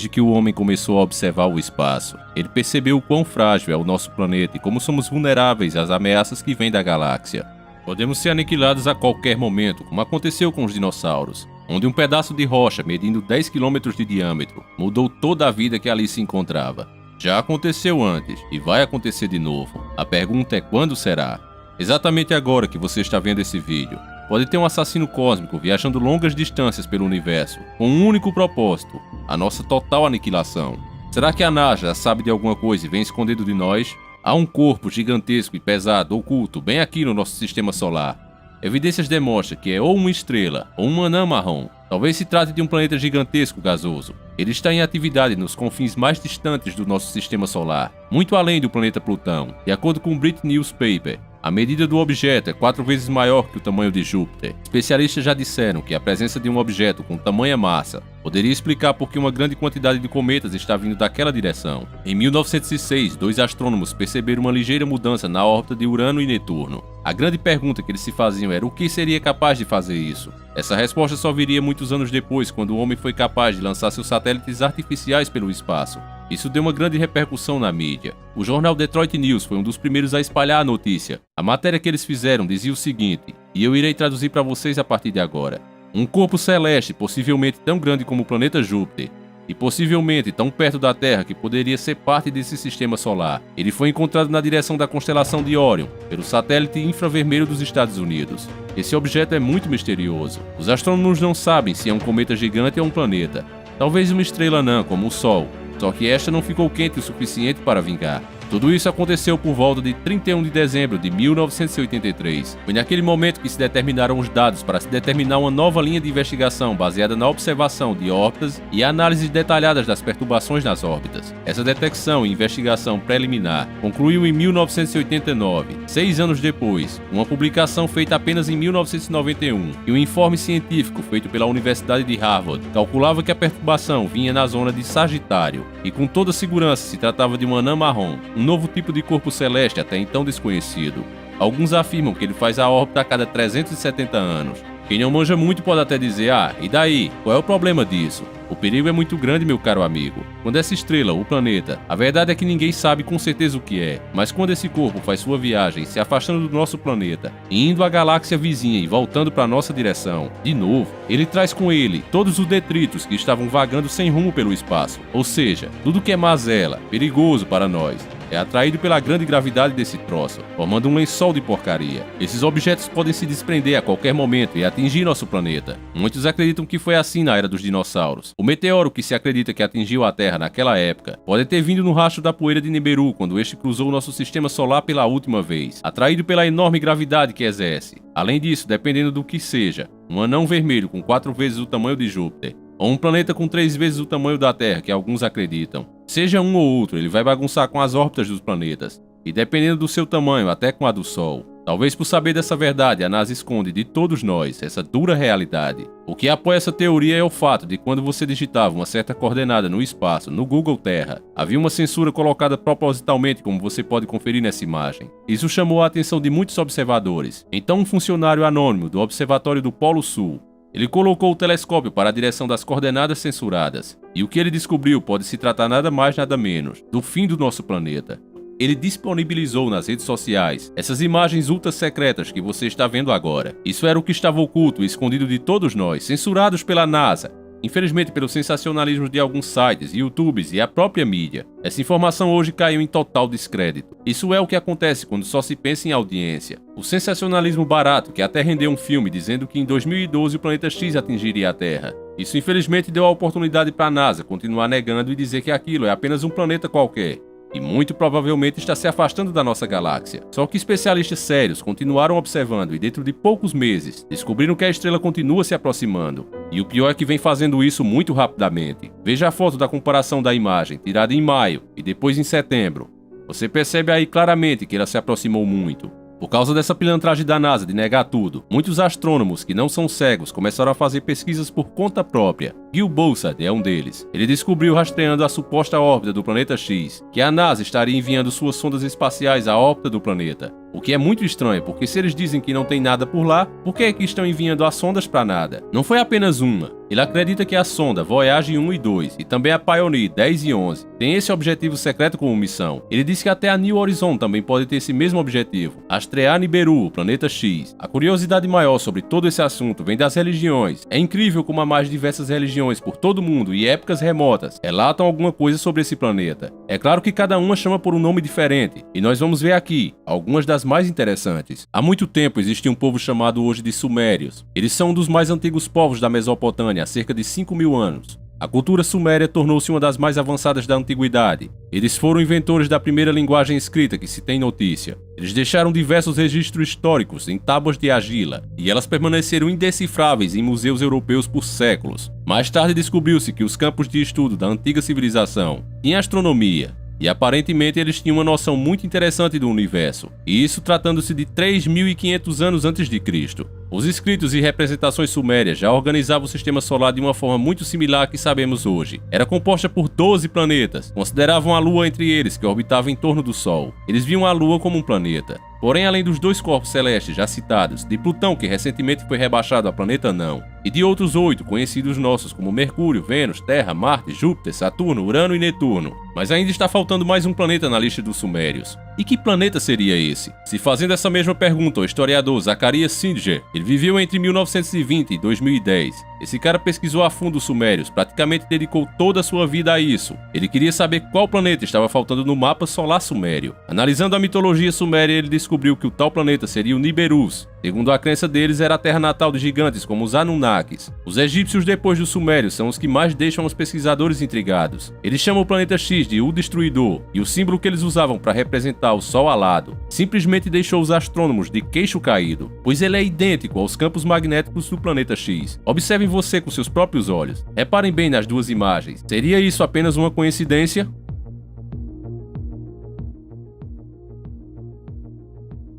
Desde que o homem começou a observar o espaço, ele percebeu o quão frágil é o nosso planeta e como somos vulneráveis às ameaças que vêm da galáxia. Podemos ser aniquilados a qualquer momento, como aconteceu com os dinossauros, onde um pedaço de rocha medindo 10 km de diâmetro mudou toda a vida que ali se encontrava. Já aconteceu antes e vai acontecer de novo. A pergunta é quando será? Exatamente agora que você está vendo esse vídeo, pode ter um assassino cósmico viajando longas distâncias pelo universo, com um único propósito: a nossa total aniquilação. Será que a NASA sabe de alguma coisa e vem escondendo de nós? Há um corpo gigantesco e pesado oculto bem aqui no nosso sistema solar. Evidências demonstram que é ou uma estrela ou um anã marrom. Talvez se trate de um planeta gigantesco gasoso. Ele está em atividade nos confins mais distantes do nosso sistema solar, muito além do planeta Plutão. De acordo com o Brit Newspaper, a medida do objeto é 4 vezes maior que o tamanho de Júpiter. Especialistas já disseram que a presença de um objeto com tamanha massa poderia explicar por que uma grande quantidade de cometas está vindo daquela direção. Em 1906, 2 astrônomos perceberam uma ligeira mudança na órbita de Urano e Netuno. A grande pergunta que eles se faziam era o que seria capaz de fazer isso. Essa resposta só viria muitos anos depois, quando o homem foi capaz de lançar seus satélites artificiais pelo espaço. Isso deu uma grande repercussão na mídia. O jornal Detroit News foi um dos primeiros a espalhar a notícia. A matéria que eles fizeram dizia o seguinte, e eu irei traduzir para vocês a partir de agora. Um corpo celeste, possivelmente tão grande como o planeta Júpiter, e possivelmente tão perto da Terra que poderia ser parte desse sistema solar. Ele foi encontrado na direção da constelação de Órion, pelo satélite infravermelho dos Estados Unidos. Esse objeto é muito misterioso. Os astrônomos não sabem se é um cometa gigante ou um planeta. Talvez uma estrela anã, como o Sol, só que esta não ficou quente o suficiente para vingar. Tudo isso aconteceu por volta de 31 de dezembro de 1983. Foi naquele momento que se determinaram os dados para se determinar uma nova linha de investigação baseada na observação de órbitas e análises detalhadas das perturbações nas órbitas. Essa detecção e investigação preliminar concluiu em 1989. 6 anos depois, uma publicação feita apenas em 1991 e um informe científico feito pela Universidade de Harvard calculava que a perturbação vinha na zona de Sagitário e com toda segurança se tratava de um anã marrom, um novo tipo de corpo celeste até então desconhecido. Alguns afirmam que ele faz a órbita a cada 370 anos. Quem não manja muito pode até dizer, e daí? Qual é o problema disso? O perigo é muito grande, meu caro amigo. Quando essa estrela, o planeta, a verdade é que ninguém sabe com certeza o que é, mas quando esse corpo faz sua viagem, se afastando do nosso planeta, e indo à galáxia vizinha e voltando para nossa direção, de novo, ele traz com ele todos os detritos que estavam vagando sem rumo pelo espaço. Ou seja, tudo que é mazela, perigoso para nós, é atraído pela grande gravidade desse troço, formando um lençol de porcaria. Esses objetos podem se desprender a qualquer momento e atingir nosso planeta. Muitos acreditam que foi assim na era dos dinossauros. O meteoro que se acredita que atingiu a Terra naquela época pode ter vindo no rastro da poeira de Nibiru quando este cruzou nosso sistema solar pela última vez, atraído pela enorme gravidade que exerce. Além disso, dependendo do que seja, um anão vermelho com 4 vezes o tamanho de Júpiter, ou um planeta com 3 vezes o tamanho da Terra, que alguns acreditam. Seja um ou outro, ele vai bagunçar com as órbitas dos planetas, e dependendo do seu tamanho, até com a do Sol. Talvez por saber dessa verdade, a NASA esconde de todos nós essa dura realidade. O que apoia essa teoria é o fato de quando você digitava uma certa coordenada no espaço, no Google Terra, havia uma censura colocada propositalmente, como você pode conferir nessa imagem. Isso chamou a atenção de muitos observadores. Então um funcionário anônimo do Observatório do Polo Sul, ele colocou o telescópio para a direção das coordenadas censuradas, e o que ele descobriu pode se tratar nada mais nada menos do fim do nosso planeta. Ele disponibilizou nas redes sociais essas imagens ultra secretas que você está vendo agora. Isso era o que estava oculto e escondido de todos nós, censurados pela NASA, infelizmente pelo sensacionalismo de alguns sites, YouTubes e a própria mídia. Essa informação hoje caiu em total descrédito. Isso é o que acontece quando só se pensa em audiência. O sensacionalismo barato que até rendeu um filme dizendo que em 2012 o planeta X atingiria a Terra. Isso infelizmente deu a oportunidade para a NASA continuar negando e dizer que aquilo é apenas um planeta qualquer. E muito provavelmente está se afastando da nossa galáxia. Só que especialistas sérios continuaram observando e dentro de poucos meses descobriram que a estrela continua se aproximando. E o pior é que vem fazendo isso muito rapidamente. Veja a foto da comparação da imagem, tirada em maio e depois em setembro. Você percebe aí claramente que ela se aproximou muito. Por causa dessa pilantragem da NASA de negar tudo, muitos astrônomos que não são cegos começaram a fazer pesquisas por conta própria. Gil Boussard é um deles. Ele descobriu, rastreando a suposta órbita do planeta X, que a NASA estaria enviando suas sondas espaciais à órbita do planeta. O que é muito estranho, porque se eles dizem que não tem nada por lá, por que é que estão enviando as sondas para nada? Não foi apenas uma. Ele acredita que a sonda Voyager 1 e 2 e também a Pioneer 10 e 11 tem esse objetivo secreto como missão. Ele diz que até a New Horizon também pode ter esse mesmo objetivo, rastrear Nibiru, o planeta X. A curiosidade maior sobre todo esse assunto vem das religiões. É incrível como as mais diversas religiões por todo o mundo e épocas remotas relatam alguma coisa sobre esse planeta. É claro que cada uma chama por um nome diferente, e nós vamos ver aqui algumas das mais interessantes. Há muito tempo existia um povo chamado hoje de Sumérios. Eles são um dos mais antigos povos da Mesopotâmia, há cerca de 5.000 anos. A cultura suméria tornou-se uma das mais avançadas da antiguidade. Eles foram inventores da primeira linguagem escrita que se tem notícia. Eles deixaram diversos registros históricos em tábuas de argila, e elas permaneceram indecifráveis em museus europeus por séculos. Mais tarde descobriu-se que os campos de estudo da antiga civilização tinham astronomia, e aparentemente eles tinham uma noção muito interessante do universo, e isso tratando-se de 3.500 anos antes de Cristo. Os escritos e representações sumérias já organizavam o sistema solar de uma forma muito similar à que sabemos hoje. Era composta por 12 planetas, consideravam a Lua entre eles, que orbitava em torno do Sol. Eles viam a Lua como um planeta. Porém, além dos 2 corpos celestes já citados, de Plutão, que recentemente foi rebaixado a planeta não, e de outros 8 conhecidos nossos como Mercúrio, Vênus, Terra, Marte, Júpiter, Saturno, Urano e Netuno. Mas ainda está faltando mais um planeta na lista dos sumérios. E que planeta seria esse? Se fazendo essa mesma pergunta ao historiador Zacarias Sitdinger, ele viveu entre 1920 e 2010. Esse cara pesquisou a fundo os sumérios, praticamente dedicou toda a sua vida a isso. Ele queria saber qual planeta estava faltando no mapa solar sumério. Analisando a mitologia suméria, ele descobriu que o tal planeta seria o Niberus. Segundo a crença deles, era a terra natal de gigantes como os Anunnakis. Os egípcios, depois dos sumérios, são os que mais deixam os pesquisadores intrigados. Eles chamam o planeta X de O Destruidor, e o símbolo que eles usavam para representar o Sol alado simplesmente deixou os astrônomos de queixo caído, pois ele é idêntico aos campos magnéticos do planeta X. Observem você com seus próprios olhos. Reparem bem nas duas imagens. Seria isso apenas uma coincidência?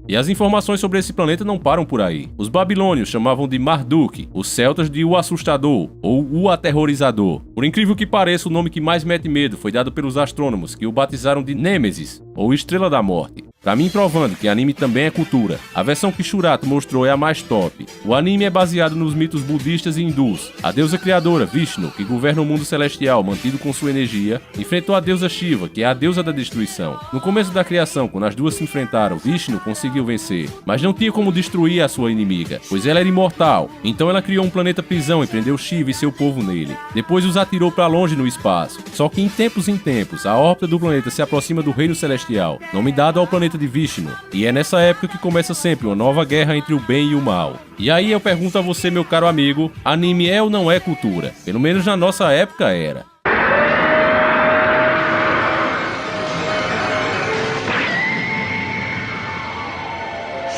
E as informações sobre esse planeta não param por aí. Os babilônios chamavam de Marduk, os celtas de O Assustador, ou O Aterrorizador. Por incrível que pareça, o nome que mais mete medo foi dado pelos astrônomos, que o batizaram de Nêmesis, ou Estrela da Morte. Pra mim, provando que anime também é cultura. A versão que Shurato mostrou é a mais top. O anime é baseado nos mitos budistas e hindus. A deusa criadora, Vishnu, que governa o mundo celestial mantido com sua energia, enfrentou a deusa Shiva, que é a deusa da destruição. No começo da criação, quando as duas se enfrentaram, Vishnu conseguiu vencer, mas não tinha como destruir a sua inimiga, pois ela era imortal. Então ela criou um planeta prisão e prendeu Shiva e seu povo nele. Depois os atirou para longe no espaço. Só que em tempos, a órbita do planeta se aproxima do reino celestial, nome dado ao planeta de Vishnu, e é nessa época que começa sempre uma nova guerra entre o bem e o mal. E aí eu pergunto a você, meu caro amigo, anime é ou não é cultura? Pelo menos na nossa época era.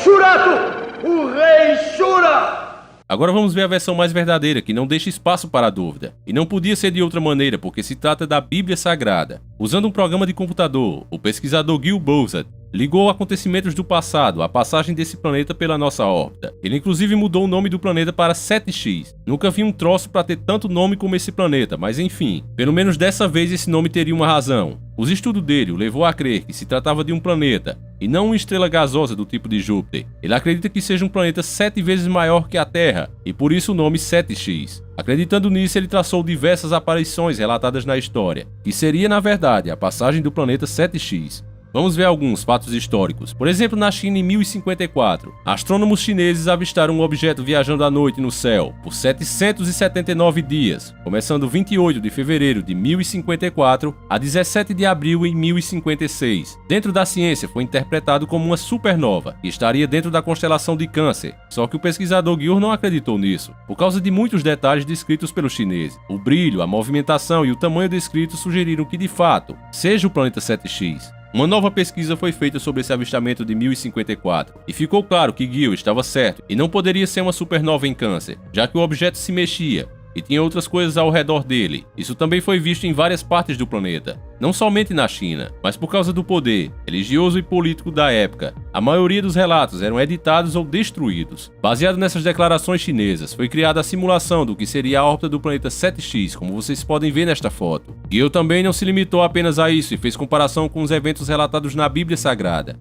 Shurato, o rei Shura! Agora vamos ver a versão mais verdadeira, que não deixa espaço para a dúvida. E não podia ser de outra maneira, porque se trata da Bíblia Sagrada. Usando um programa de computador, o pesquisador Gil Boussard ligou acontecimentos do passado à passagem desse planeta pela nossa órbita. Ele inclusive mudou o nome do planeta para 7X. Nunca vi um troço para ter tanto nome como esse planeta, mas enfim, pelo menos dessa vez esse nome teria uma razão. Os estudos dele o levou a crer que se tratava de um planeta, e não uma estrela gasosa do tipo de Júpiter. Ele acredita que seja um planeta 7 vezes maior que a Terra, e por isso o nome 7X. Acreditando nisso, ele traçou diversas aparições relatadas na história, que seria na verdade a passagem do planeta 7X. Vamos ver alguns fatos históricos. Por exemplo, na China, em 1054, astrônomos chineses avistaram um objeto viajando à noite no céu por 779 dias, começando 28 de fevereiro de 1054 a 17 de abril em 1056. Dentro da ciência, foi interpretado como uma supernova, que estaria dentro da constelação de Câncer. Só que o pesquisador Gil não acreditou nisso, por causa de muitos detalhes descritos pelos chineses. O brilho, a movimentação e o tamanho descrito sugeriram que, de fato, seja o planeta 7X. Uma nova pesquisa foi feita sobre esse avistamento de 1054, e ficou claro que Gil estava certo e não poderia ser uma supernova em Câncer, já que o objeto se mexia. e tinha outras coisas ao redor dele. Isso também foi visto em várias partes do planeta, não somente na China, mas por causa do poder religioso e político da época. A maioria dos relatos eram editados ou destruídos. Baseado nessas declarações chinesas, foi criada a simulação do que seria a órbita do planeta 7X, como vocês podem ver nesta foto. Gill também não se limitou apenas a isso e fez comparação com os eventos relatados na Bíblia Sagrada.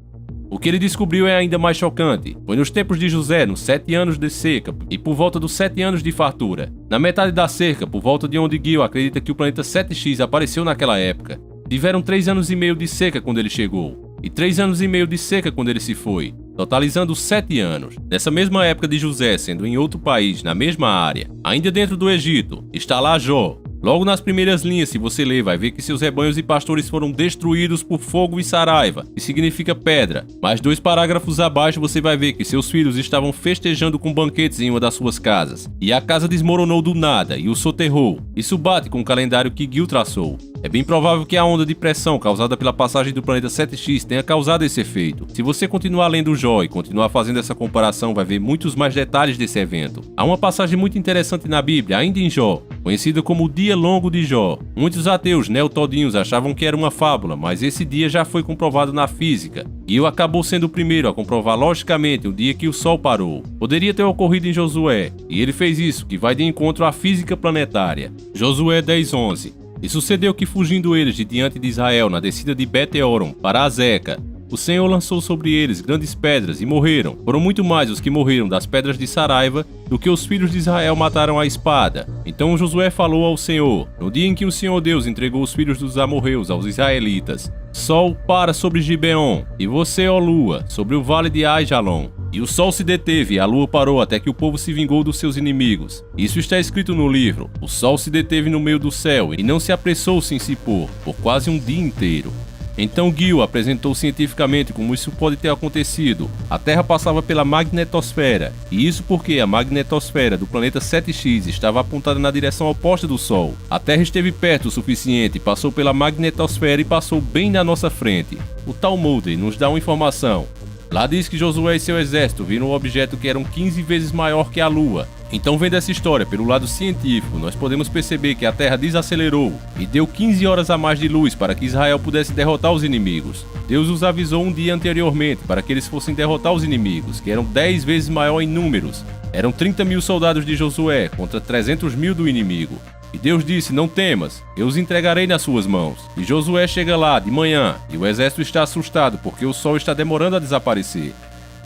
O que ele descobriu é ainda mais chocante. Foi nos tempos de José, nos 7 anos de seca e por volta dos 7 anos de fartura. Na metade da cerca, por volta de onde Gill acredita que o planeta 7X apareceu naquela época, tiveram 3 anos e meio de seca quando ele chegou, e 3 anos e meio de seca quando ele se foi, totalizando 7 anos. Nessa mesma época de José, sendo em outro país, na mesma área, ainda dentro do Egito, está lá Jó. Logo nas primeiras linhas, se você ler, vai ver que seus rebanhos e pastores foram destruídos por fogo e saraiva, que significa pedra. Mais 2 parágrafos abaixo você vai ver que seus filhos estavam festejando com banquetes em uma das suas casas, e a casa desmoronou do nada e o soterrou. Isso bate com o calendário que Gill traçou. É bem provável que a onda de pressão causada pela passagem do planeta 7X tenha causado esse efeito. Se você continuar lendo Jó e continuar fazendo essa comparação, vai ver muitos mais detalhes desse evento. Há uma passagem muito interessante na Bíblia, ainda em Jó, conhecida como o Dia Longo de Jó. Muitos ateus neotodinhos achavam que era uma fábula, mas esse dia já foi comprovado na física. Gill acabou sendo o primeiro a comprovar logicamente o dia que o Sol parou. Poderia ter ocorrido em Josué, e ele fez isso, que vai de encontro à física planetária. Josué 10:11. E sucedeu que, fugindo eles de diante de Israel na descida de Bet-Horon para Azeca, o Senhor lançou sobre eles grandes pedras e morreram. Foram muito mais os que morreram das pedras de Saraiva do que os filhos de Israel mataram à espada. Então Josué falou ao Senhor, no dia em que o Senhor Deus entregou os filhos dos amorreus aos israelitas: Sol para sobre Gibeon, e você, ó lua, sobre o vale de Aijalon. E o sol se deteve e a lua parou até que o povo se vingou dos seus inimigos. Isso está escrito no livro. O sol se deteve no meio do céu e não se apressou-se em se pôr, por quase um dia inteiro. Então Gill apresentou cientificamente como isso pode ter acontecido. A Terra passava pela magnetosfera, e isso porque a magnetosfera do planeta 7X estava apontada na direção oposta do Sol. A Terra esteve perto o suficiente, passou pela magnetosfera e passou bem na nossa frente. O Talmud nos dá uma informação. Lá diz que Josué e seu exército viram um objeto que era 15 vezes maior que a Lua. Então, vendo essa história pelo lado científico, nós podemos perceber que a Terra desacelerou e deu 15 horas a mais de luz para que Israel pudesse derrotar os inimigos. Deus os avisou um dia anteriormente para que eles fossem derrotar os inimigos, que eram 10 vezes maior em números. Eram 30 mil soldados de Josué contra 300 mil do inimigo. E Deus disse: não temas, eu os entregarei nas suas mãos. E Josué chega lá de manhã, e o exército está assustado porque o sol está demorando a desaparecer.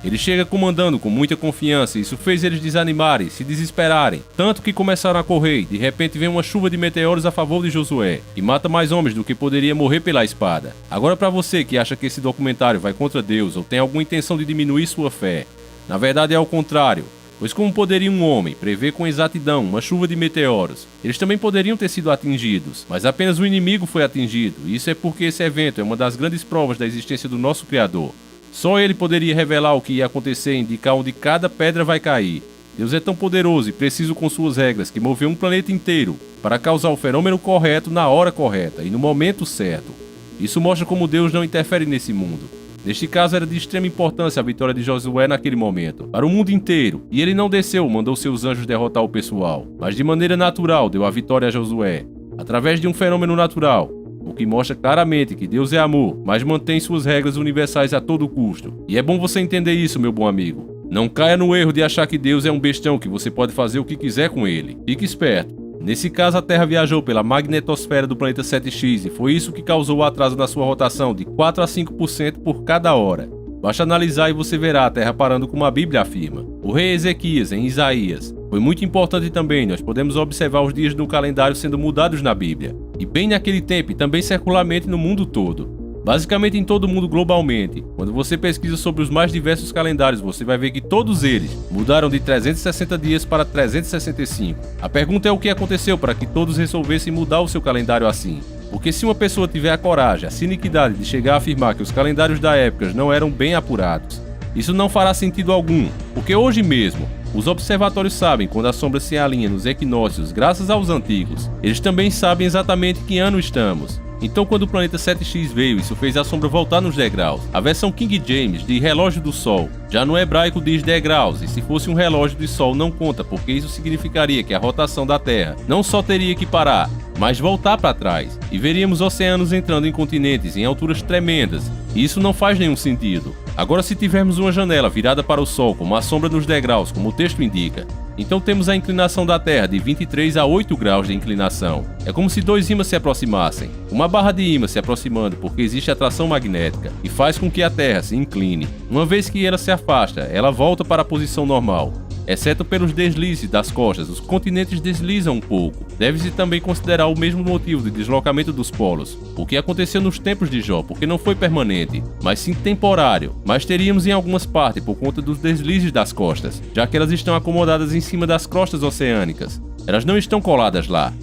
Ele chega comandando com muita confiança e isso fez eles desanimarem, se desesperarem, tanto que começaram a correr e de repente vem uma chuva de meteoros a favor de Josué, que mata mais homens do que poderia morrer pela espada. Agora, para você que acha que esse documentário vai contra Deus ou tem alguma intenção de diminuir sua fé, na verdade é ao contrário. Pois como poderia um homem prever com exatidão uma chuva de meteoros? Eles também poderiam ter sido atingidos, mas apenas o inimigo foi atingido, e isso é porque esse evento é uma das grandes provas da existência do nosso Criador. Só ele poderia revelar o que ia acontecer e indicar onde cada pedra vai cair. Deus é tão poderoso e preciso com suas regras que moveu um planeta inteiro para causar o fenômeno correto na hora correta e no momento certo. Isso mostra como Deus não interfere nesse mundo. Neste caso, era de extrema importância a vitória de Josué naquele momento, para o mundo inteiro, e ele não desceu, mandou seus anjos derrotar o pessoal, mas de maneira natural deu a vitória a Josué, através de um fenômeno natural, o que mostra claramente que Deus é amor, mas mantém suas regras universais a todo custo. E é bom você entender isso, meu bom amigo. Não caia no erro de achar que Deus é um bestão que você pode fazer o que quiser com ele. Fique esperto. Nesse caso, a Terra viajou pela magnetosfera do planeta 7X e foi isso que causou o atraso na sua rotação de 4 a 5% por cada hora. Basta analisar e você verá a Terra parando como a Bíblia afirma. O rei Ezequias, em Isaías, foi muito importante também. Nós podemos observar os dias no calendário sendo mudados na Bíblia, e bem naquele tempo e também circularmente no mundo todo. Basicamente em todo o mundo globalmente. Quando você pesquisa sobre os mais diversos calendários, você vai ver que todos eles mudaram de 360 dias para 365. A pergunta é o que aconteceu para que todos resolvessem mudar o seu calendário assim. Porque se uma pessoa tiver a coragem, a ciniquidade de chegar a afirmar que os calendários da época não eram bem apurados, isso não fará sentido algum, porque hoje mesmo, os observatórios sabem quando a sombra se alinha nos equinócios graças aos antigos. Eles também sabem exatamente que ano estamos. Então quando o planeta 7X veio, isso fez a sombra voltar nos degraus. A versão King James de relógio do sol, já no hebraico diz degraus, e se fosse um relógio de sol não conta, porque isso significaria que a rotação da Terra não só teria que parar, mas voltar para trás, e veríamos oceanos entrando em continentes em alturas tremendas, e isso não faz nenhum sentido. Agora, se tivermos uma janela virada para o Sol, como a sombra nos degraus, como o texto indica, então temos a inclinação da Terra de 23 a 8 graus de inclinação. É como se dois ímãs se aproximassem. Uma barra de ímã se aproximando porque existe atração magnética e faz com que a Terra se incline. Uma vez que ela se afasta, ela volta para a posição normal. Exceto pelos deslizes das costas, os continentes deslizam um pouco. Deve-se também considerar o mesmo motivo de deslocamento dos polos, o que aconteceu nos tempos de Jó, porque não foi permanente, mas sim temporário. Mas teríamos em algumas partes por conta dos deslizes das costas, já que elas estão acomodadas em cima das crostas oceânicas. Elas não estão coladas lá.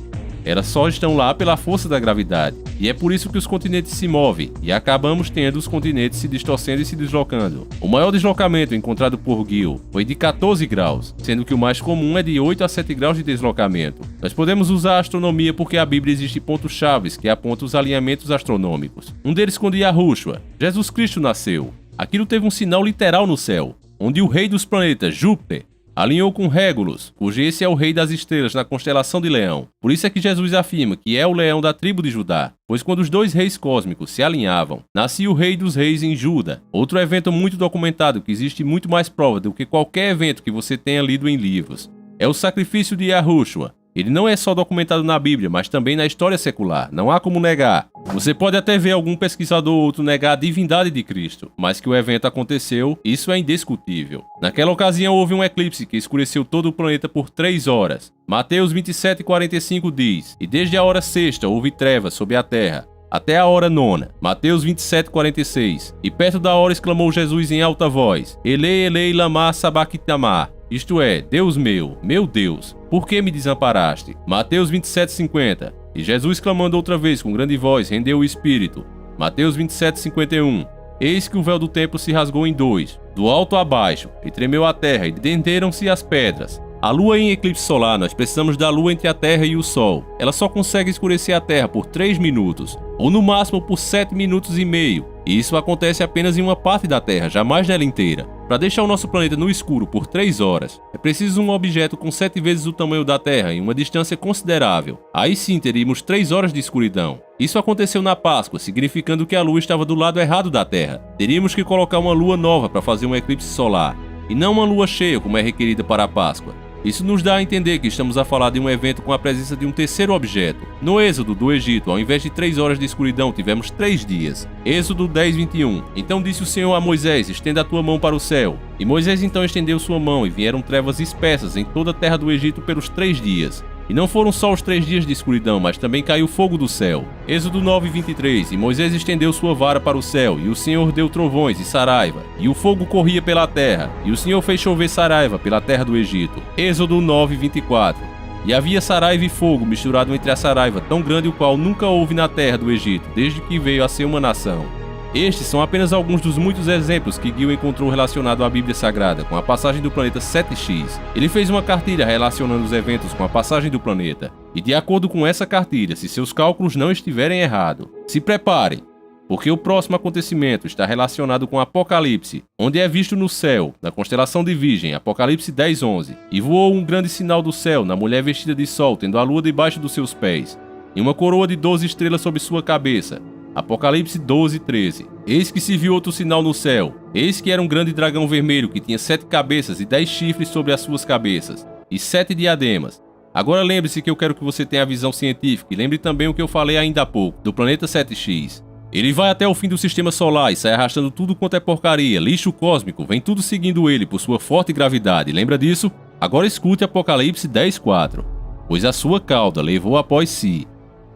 Elas só estão lá pela força da gravidade, e é por isso que os continentes se movem, e acabamos tendo os continentes se distorcendo e se deslocando. O maior deslocamento encontrado por Gill foi de 14 graus, sendo que o mais comum é de 8 a 7 graus de deslocamento. Nós podemos usar a astronomia porque a Bíblia existe pontos chaves que apontam os alinhamentos astronômicos. Um deles quando Yahushua, Jesus Cristo, nasceu. Aquilo teve um sinal literal no céu, onde o rei dos planetas, Júpiter, alinhou com Régulus, cujo esse é o rei das estrelas na constelação de Leão. Por isso é que Jesus afirma que é o leão da tribo de Judá, pois quando os dois reis cósmicos se alinhavam, nascia o rei dos reis em Juda. Outro evento muito documentado que existe muito mais prova do que qualquer evento que você tenha lido em livros. É o sacrifício de Yahushua. Ele não é só documentado na Bíblia, mas também na história secular. Não há como negar. Você pode até ver algum pesquisador ou outro negar a divindade de Cristo, mas que o evento aconteceu, isso é indiscutível. Naquela ocasião houve um eclipse que escureceu todo o planeta por 3 horas. Mateus 27:45 diz: "E desde a hora sexta houve trevas sobre a terra, até a hora nona." Mateus 27:46. "E perto da hora exclamou Jesus em alta voz: Elei, Elei, lama sabachthani." Isto é, Deus meu Deus, por que me desamparaste? Mateus 27:50. "E Jesus clamando outra vez com grande voz, rendeu o espírito." Mateus 27:51. "Eis que o véu do templo se rasgou em 2, do alto a baixo, e tremeu a terra, e denderam-se as pedras." A lua em eclipse solar, nós precisamos da lua entre a terra e o sol. Ela só consegue escurecer a terra por 3 minutos, ou no máximo por 7 minutos e meio. E isso acontece apenas em uma parte da terra, jamais nela inteira. Para deixar o nosso planeta no escuro por 3 horas, é preciso um objeto com 7 vezes o tamanho da Terra em uma distância considerável. Aí sim teríamos 3 horas de escuridão. Isso aconteceu na Páscoa, significando que a Lua estava do lado errado da Terra. Teríamos que colocar uma Lua nova para fazer um eclipse solar, e não uma Lua cheia como é requerida para a Páscoa. Isso nos dá a entender que estamos a falar de um evento com a presença de um terceiro objeto. No êxodo do Egito, ao invés de 3 horas de escuridão, tivemos 3 dias. Êxodo 10:21. "Então disse o Senhor a Moisés, estenda a tua mão para o céu. E Moisés então estendeu sua mão, e vieram trevas espessas em toda a terra do Egito pelos 3 dias. E não foram só os 3 dias de escuridão, mas também caiu fogo do céu." Êxodo 9:23. "E Moisés estendeu sua vara para o céu, e o Senhor deu trovões e saraiva, e o fogo corria pela terra, e o Senhor fez chover saraiva pela terra do Egito." Êxodo 9:24. "E havia saraiva e fogo misturado entre a saraiva, tão grande o qual nunca houve na terra do Egito, desde que veio a ser uma nação." Estes são apenas alguns dos muitos exemplos que Gill encontrou relacionado à Bíblia Sagrada com a passagem do planeta 7X. Ele fez uma cartilha relacionando os eventos com a passagem do planeta, e de acordo com essa cartilha, se seus cálculos não estiverem errados, se preparem, porque o próximo acontecimento está relacionado com Apocalipse, onde é visto no céu, na constelação de Virgem, Apocalipse 10:11, "E voou um grande sinal do céu na mulher vestida de sol, tendo a lua debaixo dos seus pés, e uma coroa de 12 estrelas sobre sua cabeça." Apocalipse 12:13. "Eis que se viu outro sinal no céu. Eis que era um grande dragão vermelho que tinha 7 cabeças e 10 chifres sobre as suas cabeças, e 7 diademas." Agora lembre-se que eu quero que você tenha a visão científica e lembre também o que eu falei ainda há pouco, do planeta 7X. Ele vai até o fim do sistema solar e sai arrastando tudo quanto é porcaria, lixo cósmico, vem tudo seguindo ele por sua forte gravidade, lembra disso? Agora escute Apocalipse 10:4. "Pois a sua cauda levou após si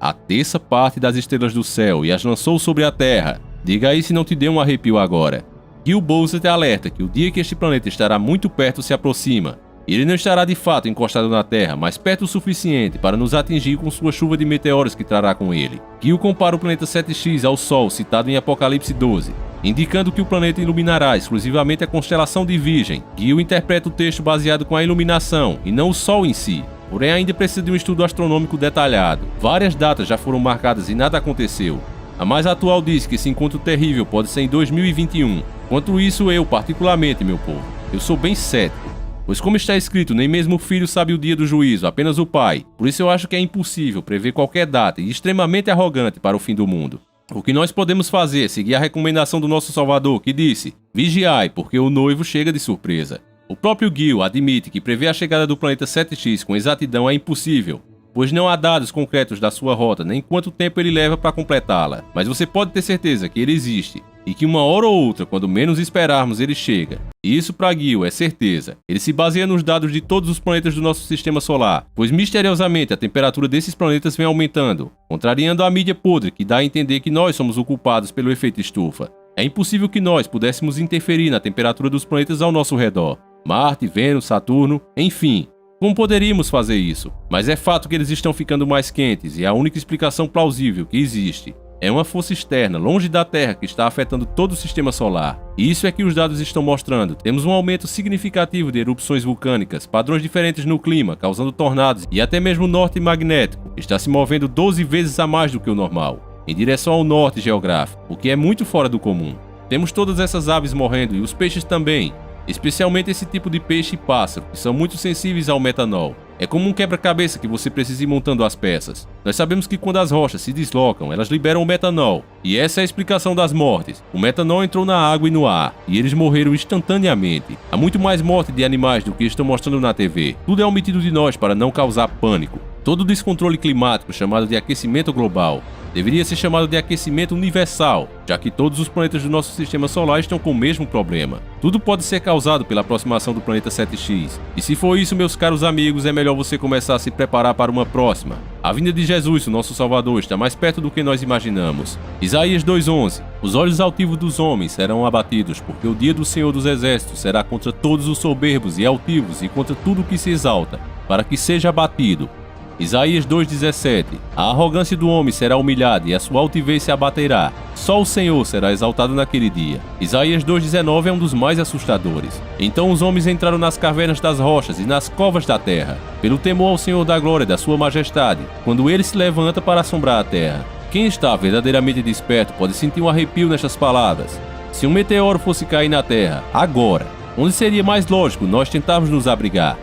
a terça parte das estrelas do céu e as lançou sobre a terra." Diga aí se não te deu um arrepio agora. Gill Bolser te alerta que o dia que este planeta estará muito perto se aproxima. Ele não estará de fato encostado na Terra, mas perto o suficiente para nos atingir com sua chuva de meteoros que trará com ele. Gill compara o planeta 7X ao Sol, citado em Apocalipse 12, indicando que o planeta iluminará exclusivamente a constelação de Virgem. Gill interpreta o texto baseado com a iluminação, e não o Sol em si. porém ainda precisa de um estudo astronômico detalhado. Várias datas já foram marcadas e nada aconteceu. A mais atual diz que esse encontro terrível pode ser em 2021. Quanto isso, eu, particularmente, meu povo, eu sou bem cético. Pois como está escrito, nem mesmo o filho sabe o dia do juízo, apenas o pai. Por isso eu acho que é impossível prever qualquer data e extremamente arrogante para o fim do mundo. O que nós podemos fazer é seguir a recomendação do nosso Salvador, que disse: vigiai, porque o noivo chega de surpresa. O próprio Gil admite que prever a chegada do planeta 7X com exatidão é impossível, pois não há dados concretos da sua rota nem quanto tempo ele leva para completá-la. Mas você pode ter certeza que ele existe e que uma hora ou outra, quando menos esperarmos, ele chega. E isso para Gil é certeza. Ele se baseia nos dados de todos os planetas do nosso sistema solar, pois misteriosamente a temperatura desses planetas vem aumentando, contrariando a mídia podre que dá a entender que nós somos os culpados pelo efeito estufa. É impossível que nós pudéssemos interferir na temperatura dos planetas ao nosso redor. Marte, Vênus, Saturno, enfim. Como poderíamos fazer isso? Mas é fato que eles estão ficando mais quentes e a única explicação plausível que existe é uma força externa, longe da Terra, que está afetando todo o sistema solar. E isso é que os dados estão mostrando. Temos um aumento significativo de erupções vulcânicas, padrões diferentes no clima, causando tornados, e até mesmo o norte magnético está se movendo 12 vezes a mais do que o normal, em direção ao norte geográfico, o que é muito fora do comum. Temos todas essas aves morrendo e os peixes também, especialmente esse tipo de peixe e pássaro, que são muito sensíveis ao metanol. É como um quebra-cabeça que você precisa ir montando as peças. Nós sabemos que quando as rochas se deslocam, elas liberam o metanol. E essa é a explicação das mortes. O metanol entrou na água e no ar, e eles morreram instantaneamente. Há muito mais morte de animais do que estão mostrando na TV. Tudo é omitido de nós para não causar pânico. Todo o descontrole climático, chamado de aquecimento global, deveria ser chamado de aquecimento universal, já que todos os planetas do nosso sistema solar estão com o mesmo problema. Tudo pode ser causado pela aproximação do planeta 7X. E se for isso, meus caros amigos, é melhor você começar a se preparar para uma próxima. A vinda de Jesus, o nosso Salvador, está mais perto do que nós imaginamos. Isaías 2:11. Os olhos altivos dos homens serão abatidos, porque o dia do Senhor dos Exércitos será contra todos os soberbos e altivos e contra tudo o que se exalta, para que seja abatido. Isaías 2:17. A arrogância do homem será humilhada e a sua altivez se abaterá. Só o Senhor será exaltado naquele dia. Isaías 2:19 é um dos mais assustadores. Então os homens entraram nas cavernas das rochas e nas covas da terra, pelo temor ao Senhor da glória e da sua majestade, quando ele se levanta para assombrar a terra. Quem está verdadeiramente desperto pode sentir um arrepio nestas palavras. Se um meteoro fosse cair na terra, agora, onde seria mais lógico nós tentarmos nos abrigar?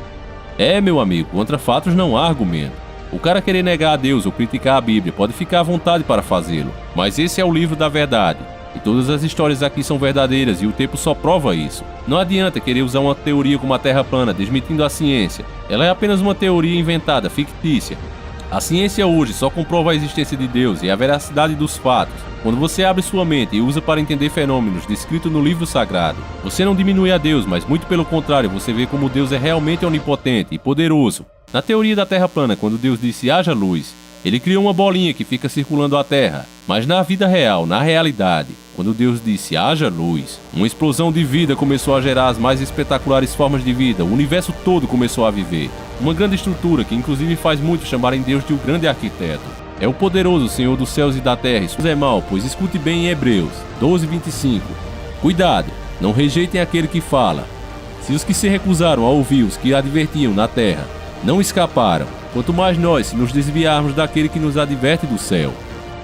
Meu amigo, contra fatos não há argumento. O cara querer negar a Deus ou criticar a Bíblia pode ficar à vontade para fazê-lo, mas esse é o livro da verdade, e todas as histórias aqui são verdadeiras e o tempo só prova isso. Não adianta querer usar uma teoria como a Terra plana desmentindo a ciência. Ela é apenas uma teoria inventada, fictícia. A ciência hoje só comprova a existência de Deus e a veracidade dos fatos quando você abre sua mente e usa para entender fenômenos descritos no livro sagrado. Você não diminui a Deus, mas muito pelo contrário, você vê como Deus é realmente onipotente e poderoso. Na teoria da Terra plana, quando Deus disse haja luz, ele criou uma bolinha que fica circulando a Terra. Mas na vida real, na realidade, quando Deus disse haja luz, uma explosão de vida começou a gerar as mais espetaculares formas de vida, o universo todo começou a viver. Uma grande estrutura que inclusive faz muito chamarem Deus de um grande arquiteto. É o poderoso Senhor dos céus e da terra, isso é mal, pois escute bem em Hebreus 12:25. Cuidado, não rejeitem aquele que fala. Se os que se recusaram a ouvir os que advertiam na terra não escaparam, quanto mais nós se nos desviarmos daquele que nos adverte do céu.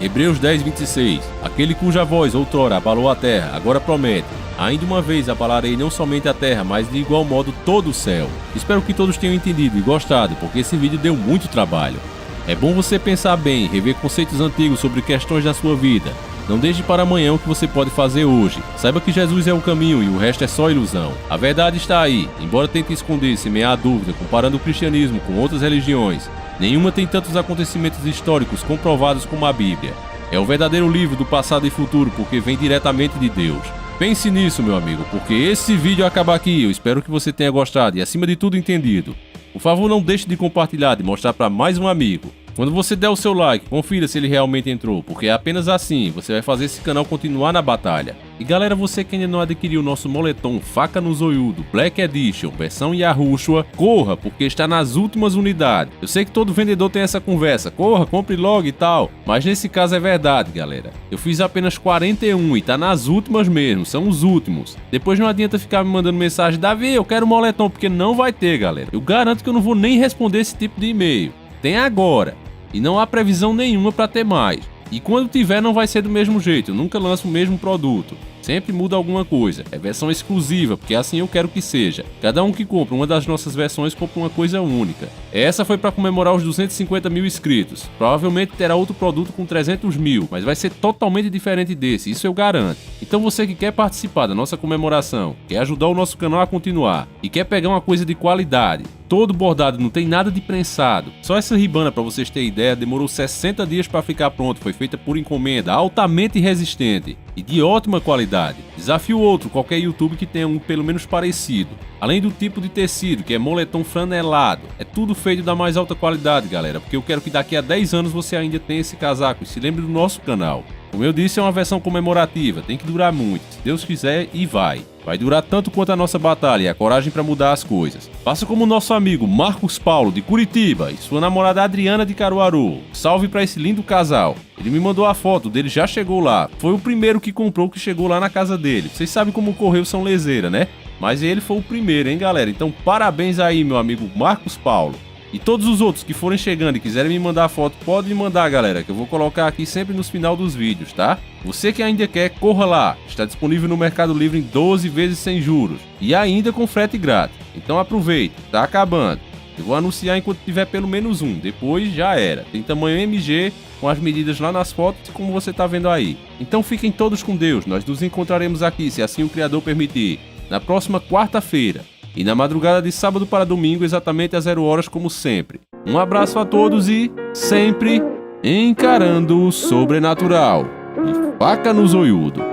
Hebreus 10:26. Aquele cuja voz outrora abalou a terra, agora promete: ainda uma vez abalarei não somente a terra, mas de igual modo todo o céu. Espero que todos tenham entendido e gostado, porque esse vídeo deu muito trabalho. É bom você pensar bem e rever conceitos antigos sobre questões da sua vida. Não deixe para amanhã o que você pode fazer hoje. Saiba que Jesus é o caminho e o resto é só ilusão. A verdade está aí, embora tente esconder e semear a dúvida comparando o cristianismo com outras religiões. Nenhuma tem tantos acontecimentos históricos comprovados como a Bíblia. É o verdadeiro livro do passado e futuro porque vem diretamente de Deus. Pense nisso, meu amigo, porque esse vídeo acaba aqui. Eu espero que você tenha gostado e, acima de tudo, entendido. Por favor, não deixe de compartilhar e mostrar para mais um amigo. Quando você der o seu like, confira se ele realmente entrou, porque é apenas assim você vai fazer esse canal continuar na batalha. E galera, você que ainda não adquiriu o nosso moletom Faca no Zoiudo Black Edition, versão Yahushua, corra, porque está nas últimas unidades. Eu sei que todo vendedor tem essa conversa, corra, compre logo e tal, mas nesse caso é verdade, galera. Eu fiz apenas 41 e tá nas últimas mesmo, são os últimos. Depois não adianta ficar me mandando mensagem, Davi, eu quero moletom, porque não vai ter, galera. Eu garanto que eu não vou nem responder esse tipo de e-mail. Tem agora. E não há previsão nenhuma para ter mais. E quando tiver não vai ser do mesmo jeito, eu nunca lanço o mesmo produto. Sempre muda alguma coisa, é versão exclusiva, porque assim eu quero que seja. Cada um que compra uma das nossas versões compra uma coisa única. Essa foi para comemorar os 250 mil inscritos. Provavelmente terá outro produto com 300 mil, mas vai ser totalmente diferente desse, isso eu garanto. Então você que quer participar da nossa comemoração, quer ajudar o nosso canal a continuar e quer pegar uma coisa de qualidade, todo bordado, não tem nada de prensado. Só essa ribana, para vocês terem ideia, demorou 60 dias para ficar pronto, foi feita por encomenda, altamente resistente e de ótima qualidade. Desafio outro, qualquer YouTube que tenha um pelo menos parecido. Além do tipo de tecido, que é moletom franelado, é tudo feito da mais alta qualidade, galera, porque eu quero que daqui a 10 anos você ainda tenha esse casaco e se lembre do nosso canal. Como eu disse, é uma versão comemorativa, tem que durar muito, se Deus quiser e vai. Vai durar tanto quanto a nossa batalha e a coragem para mudar as coisas. Faça como o nosso amigo Marcos Paulo, de Curitiba, e sua namorada Adriana, de Caruaru. Salve para esse lindo casal. Ele me mandou a foto dele, já chegou lá. Foi o primeiro que comprou que chegou lá na casa dele. Vocês sabem como o Correio são leseira, né? Mas ele foi o primeiro, hein, galera? Então parabéns aí, meu amigo Marcos Paulo. E todos os outros que forem chegando e quiserem me mandar foto, podem me mandar, galera, que eu vou colocar aqui sempre no final dos vídeos, tá? Você que ainda quer, corra lá. Está disponível no Mercado Livre em 12 vezes sem juros e ainda com frete grátis. Então aproveite, tá acabando. Eu vou anunciar enquanto tiver pelo menos um, depois já era. Tem tamanho MG, com as medidas lá nas fotos, como você tá vendo aí. Então fiquem todos com Deus, nós nos encontraremos aqui, se assim o Criador permitir, na próxima quarta-feira. E na madrugada de sábado para domingo, exatamente às 0 horas, como sempre. Um abraço a todos e, sempre, encarando o sobrenatural. E faca no zoiudo.